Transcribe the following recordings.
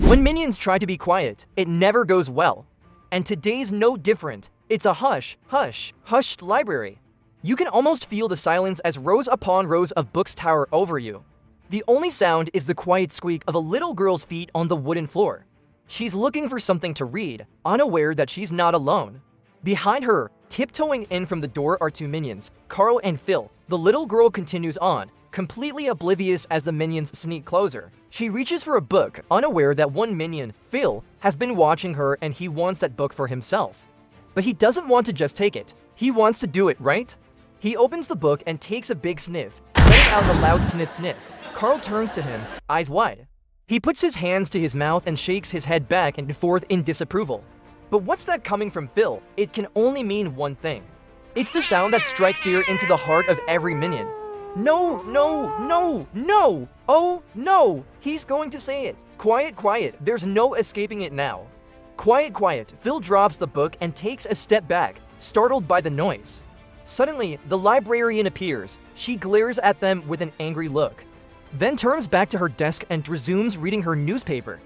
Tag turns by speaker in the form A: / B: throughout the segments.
A: When minions try to be quiet, it never goes well. And today's no different. It's a hushed library. You can almost feel the silence as rows upon rows of books tower over you. The only sound is the quiet squeak of a little girl's feet on the wooden floor. She's looking for something to read, unaware that she's not alone. Behind her, tiptoeing in from the door are two minions, Carl and Phil. The little girl continues on, completely oblivious as the minions sneak closer. She reaches for a book, unaware that one minion, Phil, has been watching her and he wants that book for himself. But he doesn't want to just take it. He wants to do it, right? He opens the book and takes a big sniff, letting out a loud sniff. Carl turns to him, eyes wide. He puts his hands to his mouth and shakes his head back and forth in disapproval. But what's that coming from Phil? It can only mean one thing. It's the sound that strikes fear into the heart of every minion. No, no, no, no! Oh, no! He's going to say it. Quiet, quiet, there's no escaping it now. Quiet, quiet, Phil drops the book and takes a step back, startled by the noise. Suddenly, the librarian appears. She glares at them with an angry look, then turns back to her desk and resumes reading her newspaper.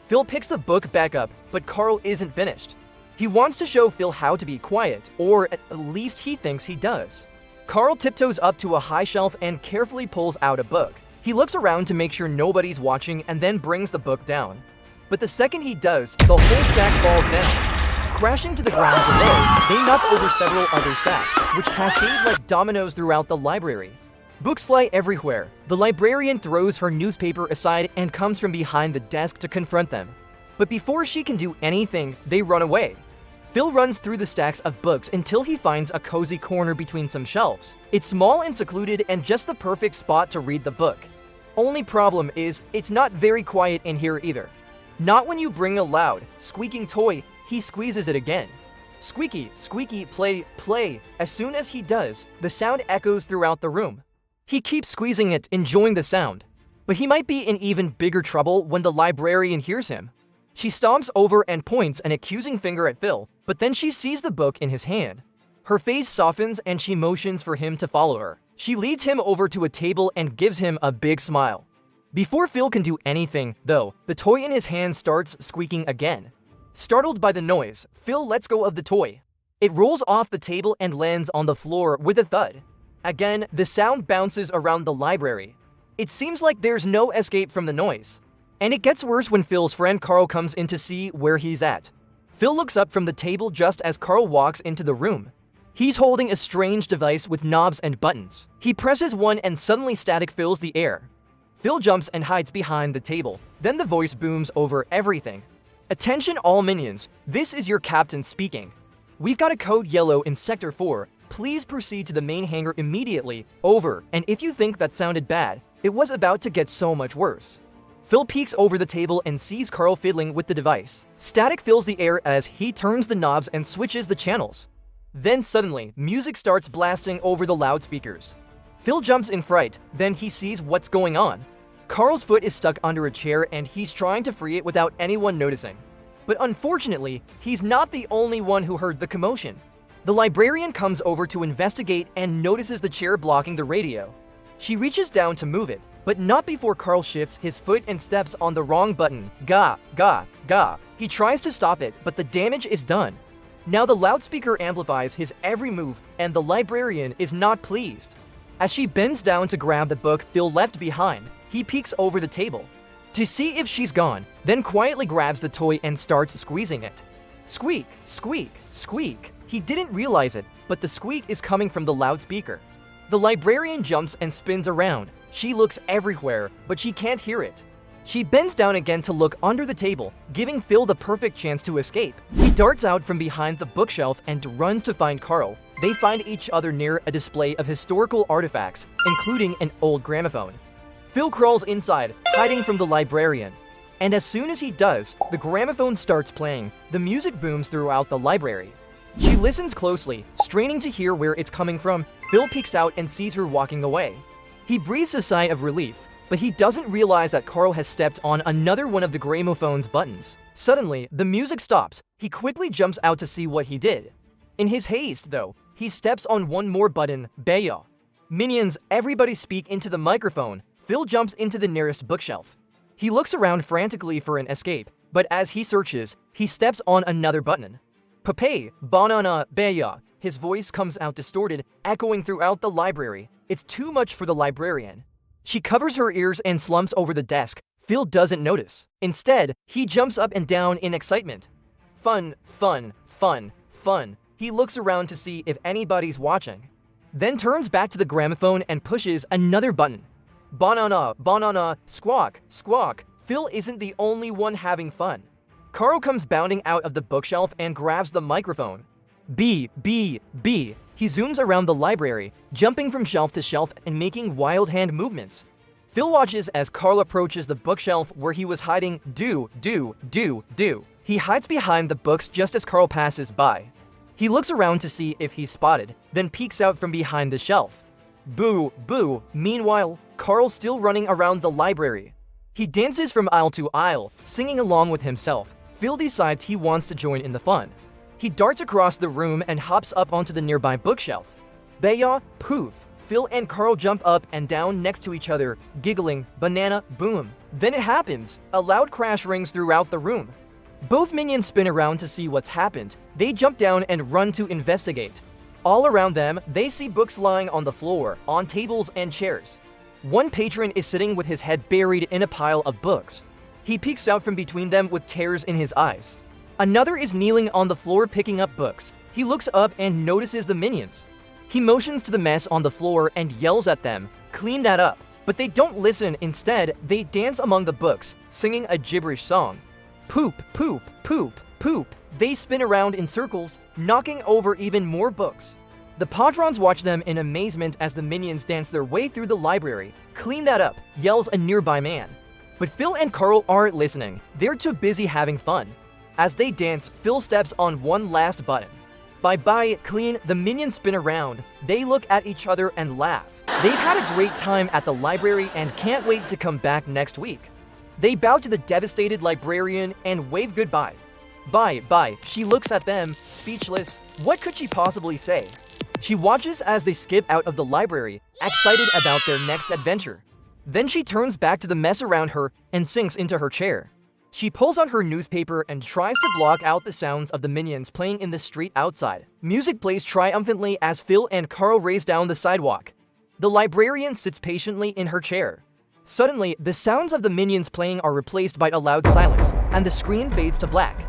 A: Phil picks the book back up, but Carl isn't finished. He wants to show Phil how to be quiet, or at least he thinks he does. Carl tiptoes up to a high shelf and carefully pulls out a book. He looks around to make sure nobody's watching and then brings the book down. But the second he does, the whole stack falls down. Crashing to the ground below, they knock over several other stacks, which cascade like dominoes throughout the library. Books fly everywhere. The librarian throws her newspaper aside and comes from behind the desk to confront them. But before she can do anything, they run away. Phil runs through the stacks of books until he finds a cozy corner between some shelves. It's small and secluded and just the perfect spot to read the book. Only problem is, it's not very quiet in here either. Not when you bring a loud, squeaking toy. He squeezes it again. Squeaky, squeaky, play, play. As soon as he does, the sound echoes throughout the room. He keeps squeezing it, enjoying the sound. But he might be in even bigger trouble when the librarian hears him. She stomps over and points an accusing finger at Phil, but then she sees the book in his hand. Her face softens and she motions for him to follow her. She leads him over to a table and gives him a big smile. Before Phil can do anything, though, the toy in his hand starts squeaking again. Startled by the noise, Phil lets go of the toy. It rolls off the table and lands on the floor with a thud. Again, the sound bounces around the library. It seems like there's no escape from the noise. And it gets worse when Phil's friend Carl comes in to see where he's at. Phil looks up from the table just as Carl walks into the room. He's holding a strange device with knobs and buttons. He presses one and suddenly static fills the air. Phil jumps and hides behind the table. Then the voice booms over everything. Attention all minions, this is your captain speaking. We've got a code yellow in Sector 4. Please proceed to the main hangar immediately. Over. And if you think that sounded bad, it was about to get so much worse. Phil peeks over the table and sees Carl fiddling with the device. Static fills the air as he turns the knobs and switches the channels. Then suddenly, music starts blasting over the loudspeakers. Phil jumps in fright, then he sees what's going on. Carl's foot is stuck under a chair and he's trying to free it without anyone noticing. But unfortunately, he's not the only one who heard the commotion. The librarian comes over to investigate and notices the chair blocking the radio. She reaches down to move it, but not before Carl shifts his foot and steps on the wrong button. Gah, gah, gah. He tries to stop it, but the damage is done. Now the loudspeaker amplifies his every move, and the librarian is not pleased. As she bends down to grab the book Phil left behind, he peeks over the table to see if she's gone, then quietly grabs the toy and starts squeezing it. Squeak, squeak, squeak. He didn't realize it, but the squeak is coming from the loudspeaker. The librarian jumps and spins around. She looks everywhere, but she can't hear it. She bends down again to look under the table, giving Phil the perfect chance to escape. He darts out from behind the bookshelf and runs to find Carl. They find each other near a display of historical artifacts, including an old gramophone. Phil crawls inside, hiding from the librarian. And as soon as he does, the gramophone starts playing. The music booms throughout the library. She listens closely, straining to hear where it's coming from. Phil peeks out and sees her walking away. He breathes a sigh of relief, but he doesn't realize that Carl has stepped on another one of the gramophone's buttons. Suddenly, the music stops. He quickly jumps out to see what he did. In his haste, though, he steps on one more button, Bayo. Minions, everybody speak into the microphone. Phil jumps into the nearest bookshelf. He looks around frantically for an escape, but as he searches, he steps on another button. Pape, banana, baya. His voice comes out distorted, echoing throughout the library. It's too much for the librarian. She covers her ears and slumps over the desk. Phil doesn't notice. Instead, he jumps up and down in excitement. Fun, fun, fun, fun. He looks around to see if anybody's watching. Then turns back to the gramophone and pushes another button. Banana, banana, squawk, squawk. Phil isn't the only one having fun. Carl comes bounding out of the bookshelf and grabs the microphone. B, B, B. He zooms around the library, jumping from shelf to shelf and making wild hand movements. Phil watches as Carl approaches the bookshelf where he was hiding. Do. He hides behind the books just as Carl passes by. He looks around to see if he's spotted, then peeks out from behind the shelf. Boo, boo. Meanwhile, Carl's still running around the library. He dances from aisle to aisle, singing along with himself. Phil decides he wants to join in the fun. He darts across the room and hops up onto the nearby bookshelf. Baya, poof. Phil and Carl jump up and down next to each other, giggling, banana, boom. Then it happens. A loud crash rings throughout the room. Both minions spin around to see what's happened. They jump down and run to investigate. All around them, they see books lying on the floor, on tables and chairs. One patron is sitting with his head buried in a pile of books. He peeks out from between them with tears in his eyes. Another is kneeling on the floor picking up books. He looks up and notices the minions. He motions to the mess on the floor and yells at them, "Clean that up." But they don't listen. Instead, they dance among the books, singing a gibberish song. Poop, poop, poop, poop. They spin around in circles, knocking over even more books. The patrons watch them in amazement as the minions dance their way through the library. "Clean that up," yells a nearby man. But Phil and Carl aren't listening. They're too busy having fun. As they dance, Phil steps on one last button. Bye-bye, clean. The minions spin around. They look at each other and laugh. They've had a great time at the library and can't wait to come back next week. They bow to the devastated librarian and wave goodbye. Bye. She looks at them, speechless. What could she possibly say? She watches as they skip out of the library, excited about their next adventure. Then she turns back to the mess around her and sinks into her chair. She pulls out her newspaper and tries to block out the sounds of the minions playing in the street outside. Music plays triumphantly as Phil and Carl race down the sidewalk. The librarian sits patiently in her chair. Suddenly, the sounds of the minions playing are replaced by a loud silence, and the screen fades to black.